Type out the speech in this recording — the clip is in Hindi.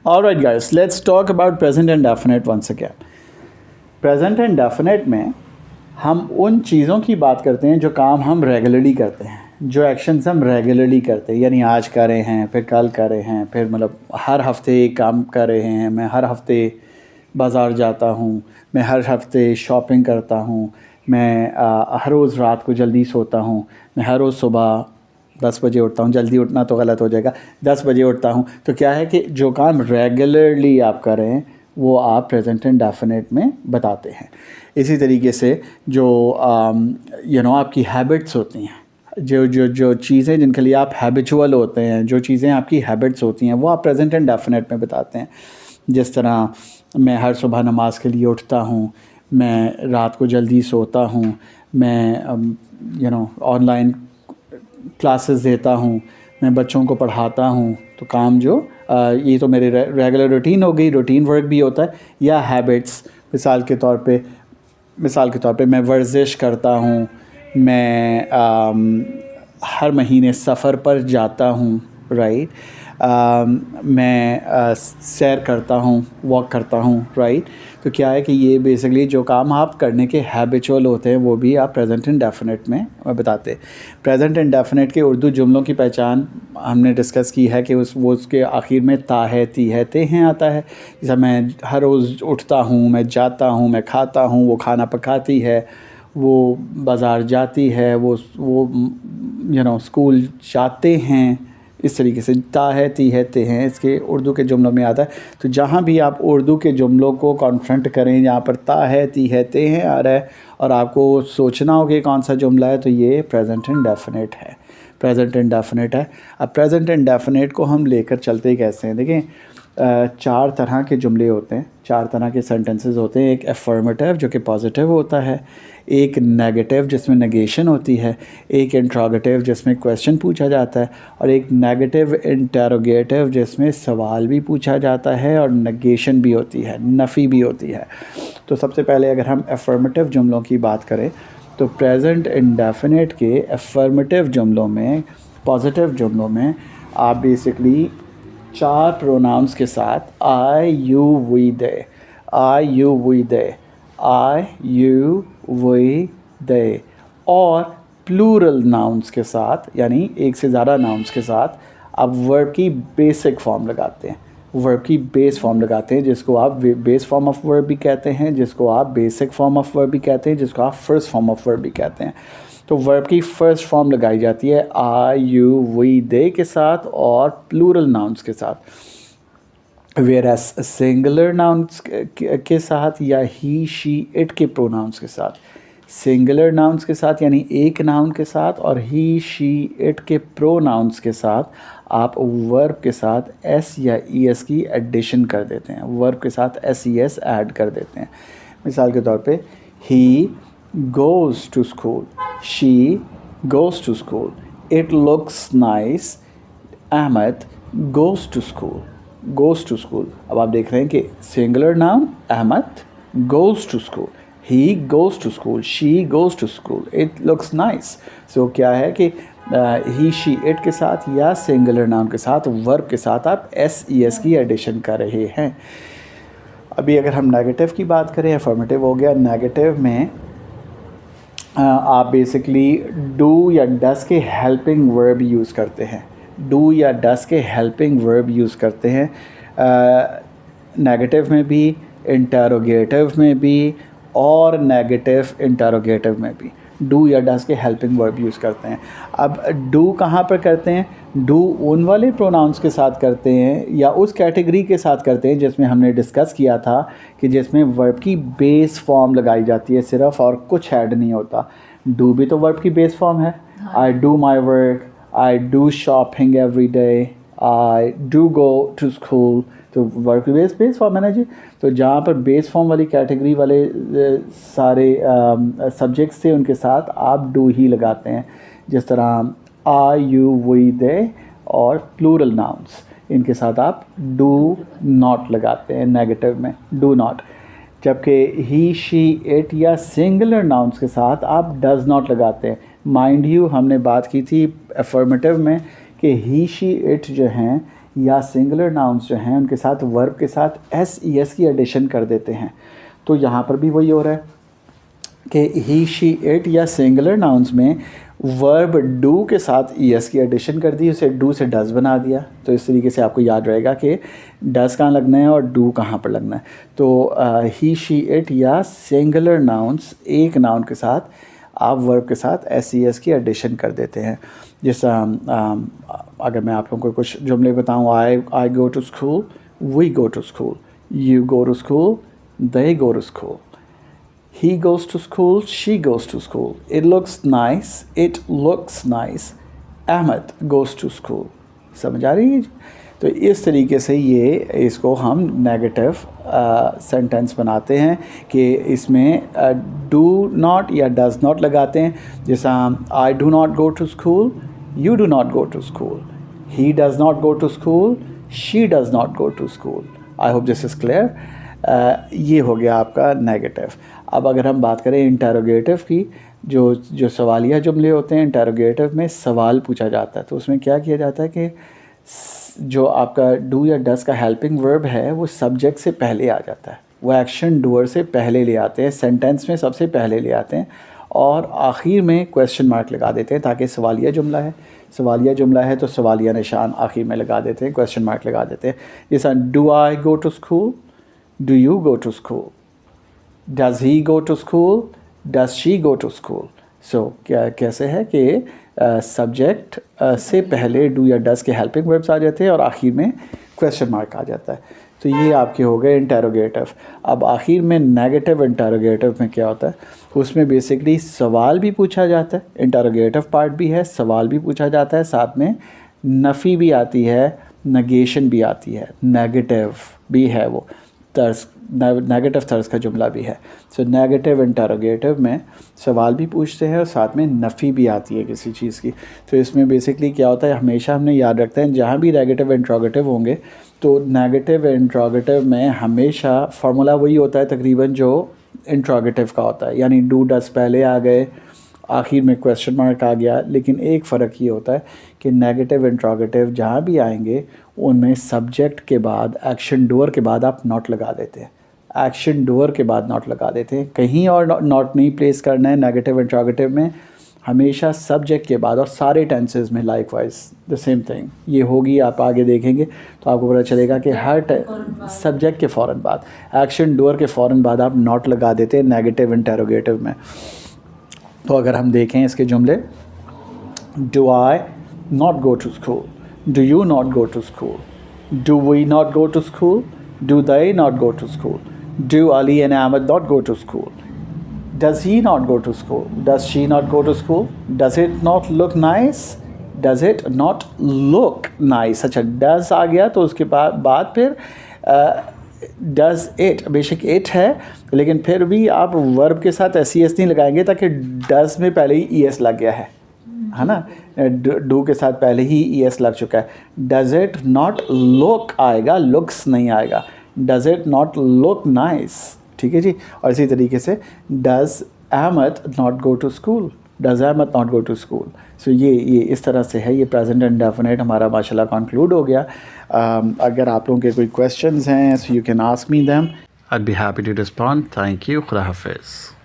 All right, guys, let's talk about present and definite once again. Present and definite में हम उन चीज़ों की बात करते हैं जो काम हम रेगुलरली करते हैं, जो एक्शंस हम रेगुलरली करते हैं, यानी आज कर रहे हैं, फिर कल कर रहे हैं, फिर मतलब हर हफ्ते काम कर रहे हैं। मैं हर हफ्ते बाज़ार जाता हूँ, मैं हर हफ्ते शॉपिंग करता हूँ, मैं हर रोज़ रात को जल्दी सोता हूँ, मैं हर रोज़ सुबह 10 बजे उठता हूँ। जल्दी उठना तो गलत हो जाएगा, 10 बजे उठता हूँ। तो क्या है कि जो काम रेगुलरली आप कर रहे हैं वो आप प्रेजेंट एंड डेफिनेट में बताते हैं। इसी तरीके से जो आपकी हैबिट्स होती हैं, जो चीज़ें जिनके लिए आप हैबिचुअल होते हैं, जो चीज़ें आपकी हैबिट्स होती हैं, वो आप प्रेजेंट एंड डेफिनेट में बताते हैं। जिस तरह मैं हर सुबह नमाज के लिए उठता हूँ, मैं रात को जल्दी सोता हूँ, मैं ऑनलाइन क्लासेस देता हूँ, मैं बच्चों को पढ़ाता हूँ। तो काम जो ये तो मेरी रेगुलर रूटीन हो गई, रूटीन वर्क भी होता है। या हैबिट्स, मिसाल के तौर पे मैं वर्जिश करता हूँ, मैं हर महीने सफ़र पर जाता हूँ, राइट। मैं सैर करता हूँ, वॉक करता हूँ, राइट। तो क्या है कि ये बेसिकली जो काम आप करने के हैबिचुअल होते हैं वो भी आप प्रेजेंट एंड डेफिनेट में बताते हैं। प्रेजेंट एंड डेफिनेट के उर्दू जुमलों की पहचान हमने डिस्कस की है कि उसके आखिर में ता है, ती है, ते हैं आता है। जैसा मैं हर रोज़ उठता हूँ, मैं जाता हूँ, मैं खाता हूँ, वो खाना पकाती है, वो बाज़ार जाती है, वो स्कूल जाते हैं। इस तरीके से ता है, ती है, ते हैं इसके उर्दू के जुमलों में आता है। तो जहाँ भी आप उर्दू के जुमलों को कॉन्फ्रंट करें, जहाँ पर ता है, ती है, ते हैं आ रहा है और आपको सोचना हो कि कौन सा जुमला है, तो ये प्रेजेंट एंड डेफिनेट है, प्रेजेंट एंड डेफिनेट है। अब प्रेजेंट एंड डेफिनेट को हम लेकर चलते कैसे हैं, देखें 4 तरह के जुमले होते हैं, 4 तरह के सेंटेंसेस होते हैं। एक अफर्मेटिव जो कि पॉजिटिव होता है, एक नेगेटिव जिसमें नेगेशन होती है, एक इंट्रोगेटिव जिसमें क्वेश्चन पूछा जाता है, और एक नेगेटिव इंटेरोगेटिव जिसमें सवाल भी पूछा जाता है और नेगेशन भी होती है, नफ़ी भी होती है। तो सबसे पहले अगर हम अफर्मेटिव जुमलों की बात करें तो प्रेजेंट इंडेफिनिट के अफर्मेटिव जुमलों में, पॉजिटिव जुमलों में आप बेसिकली 4 प्रोनाउंस के साथ I, you, we, they, I, you, we, they, I, you, we, they, और प्लूरल नाउन्स के साथ, यानी एक से ज़्यादा नाउन्स के साथ आप वर्ब की बेसिक फॉर्म लगाते हैं, वर्ब की बेस फॉर्म लगाते हैं, जिसको आप बेस फॉर्म ऑफ वर्ब भी कहते हैं, जिसको आप बेसिक फॉर्म ऑफ वर्ब भी कहते हैं, जिसको आप फर्स्ट फॉर्म ऑफ वर्ब भी कहते हैं। तो वर्ब की फर्स्ट फॉर्म लगाई जाती है आई, यू, वी, दे के साथ और प्लूरल नाउन्स के साथ। वेयरएज सिंगुलर नाउन्स के साथ या ही, शी, इट के प्रोनाउंस के साथ, सिंगुलर नाउन्स के साथ यानी एक नाउन के साथ, और ही, शी, इट के प्रोनाउंस के साथ आप वर्ब के साथ एस या ई एस की एडिशन कर देते हैं, वर्ब के साथ एस ई एस ऐड कर देते हैं। मिसाल के तौर पे ही goes to school, she goes to school, it looks nice, Ahmed goes to school, goes to school। अब आप देख रहे हैं कि singular noun Ahmed goes to school, he goes to school, she goes to school, it looks nice। सो क्या है कि ही, शी, इट के साथ या सिंगुलर नाउन के साथ वर्ब के साथ आप एस ई एस की एडिशन कर रहे हैं। अभी अगर हम नेगेटिव की बात करें, अफर्मेटिव हो गया, नेगेटिव में आप बेसिकली डू या डस के हेल्पिंग वर्ब यूज़ करते हैं, डू या डस के हेल्पिंग वर्ब यूज़ करते हैं नेगेटिव में भी, इंटरोगेटिव में भी और नेगेटिव इंटरोगेटिव में भी डू या डस के हेल्पिंग वर्ब यूज़ करते हैं। अब डू कहाँ पर करते हैं, डू उन वाले प्रोनाउंस के साथ करते हैं या उस कैटेगरी के साथ करते हैं जिसमें हमने डिस्कस किया था कि जिसमें वर्ब की बेस फॉर्म लगाई जाती है सिर्फ और कुछ ऐड नहीं होता। डू भी तो वर्ब की बेस फॉर्म है, I do my work, I do shopping every day, I do go to school, तो वर्ब की बेस फॉर्म है ना जी। तो जहाँ पर बेस फॉर्म वाली कैटेगरी वाले सारे सब्जेक्ट्स थे उनके साथ आप डू ही लगाते हैं, जिस तरह आई, यू, वी, दे और प्लूरल नाउन्स, इनके साथ आप डू नॉट लगाते हैं नेगेटिव में, डू नॉट। जबकि ही, शी, इट या सिंगुलर नाउन्स के साथ आप डज नॉट लगाते हैं। माइंड यू हमने बात की थी अफर्मेटिव में कि ही, शी, इट जो हैं या सिंगुलर नाउन्स जो हैं उनके साथ वर्ब के साथ SES की एडिशन कर देते हैं। तो यहाँ पर भी वही हो रहा है कि ही शी इट या सिंगुलर नाउन्स में वर्ब डू के साथ ES की एडिशन कर दी, उसे डू से डज़ बना दिया। तो इस तरीके से आपको याद रहेगा कि डज़ कहाँ लगना है और डू कहाँ पर लगना है। तो ही शी इट या सिंगुलर नाउन्स एक नाउन के साथ आप वर्ब के साथ SES की एडिशन कर देते हैं। जैसा अगर मैं आप लोगों को कुछ जुमले बताऊँ, I go to school, we go to school, you go to school, they go to school, he goes to school, she goes to school, it looks nice, Ahmed goes to school। समझ आ रही है? तो इस तरीके से ये इसको हम नेगेटिव सेंटेंस बनाते हैं कि इसमें डू नॉट या डज़ नॉट लगाते हैं। जैसा I do not go to school, you do not go to school, he does not go to school, she does not go to school. I hope this is clear. ये हो गया आपका नेगेटिव। अब अगर हम बात करें इंटरोगेटिव की, जो सवालिया जुमले होते हैं, इंटरोगेटिव में सवाल पूछा जाता है, तो उसमें क्या किया जाता है कि जो आपका डू या डस का हेल्पिंग वर्ब है वो सब्जेक्ट से पहले आ जाता है, वो एक्शन डूअर से पहले ले आते हैं, सेंटेंस में सबसे पहले ले आते हैं और आखिर में क्वेश्चन मार्क लगा देते हैं ताकि सवालिया जुमला है तो सवालिया निशान आखिर में लगा देते हैं, क्वेश्चन मार्क लगा देते हैं। जैसा do I go to school, do you go to school, does he go to school, does she go to school. So क्या कैसे है कि सब्जेक्ट से पहले डू या डज़ के हेल्पिंग वर्ब्स आ जाते हैं और आखिर में क्वेश्चन मार्क आ जाता है। तो ये आपके हो गए इंटरोगेटिव। अब आखिर में नेगेटिव इंटरोगेटिव में क्या होता है, उसमें बेसिकली सवाल भी पूछा जाता है, इंटरोगेटिव पार्ट भी है, सवाल भी पूछा जाता है, साथ में नफ़ी भी आती है, नेगेशन भी आती है, नेगेटिव भी है, वो तर्स नेगेटिव तर्स का जुमला भी है। सो नेगेटिव इंटरोगेटिव में सवाल भी पूछते हैं और साथ में नफ़ी भी आती है किसी चीज़ की। तो इसमें बेसिकली क्या होता है, हमेशा हमने याद रखते हैं जहाँ भी नेगेटिव इंटरोगेटिव होंगे तो नेगेटिव इंटरोगेटिव में हमेशा फार्मूला वही होता है तकरीबन जो इंटरोगेटिव का होता है, यानी डू डस पहले आ गए, आखिर में क्वेश्चन मार्क आ गया। लेकिन एक फ़र्क ये होता है कि नेगेटिव इंटरोगेटिव जहाँ भी आएंगे उनमें सब्जेक्ट के बाद एक्शन डूअर के बाद आप नॉट लगा देते हैं, एक्शन डूअर के बाद नॉट लगा देते हैं, कहीं और नॉट नहीं प्लेस करना है। नेगेटिव इंटरोगेटिव में हमेशा सब्जेक्ट के बाद और सारे टेंसेस में लाइकवाइज द सेम थिंग ये होगी। आप आगे देखेंगे तो आपको पता चलेगा कि हर सब्जेक्ट के फ़ौरन बाद, एक्शन डूअर के फ़ौरन बाद आप नॉट लगा देते हैं नेगेटिव इंटरोगेटिव में। तो अगर हम देखें इसके जुमले, do I not go to school, do you not go to school, do we not go to school, do they not go to school, do Ali and Ahmed not go to school, does he not go to school, does she not go to school, does it not look nice, does it not look nice. अच्छा, डज़ आ गया तो उसके बाद फिर डज़ इट, बेशक इट है लेकिन फिर भी आप वर्ब के साथ SES नहीं लगाएंगे ताकि डज़ में पहले ही ES लग गया है ना, डू के साथ पहले ही ES लग चुका है। डज़ इट नॉट लुक आएगा, लुक्स नहीं आएगा, does it not look nice, ठीक है जी। और इसी तरीके से does Ahmad not go to school, does Ahmad not go to school. So ये इस तरह से है, ये प्रेजेंट इंडेफिनिट हमारा माशाल्लाह कंक्लूड हो गया। अगर आप लोगों के कोई क्वेश्चंस हैं so you can ask me them, I will be happy to respond. Thank you, खुदा हाफिज़।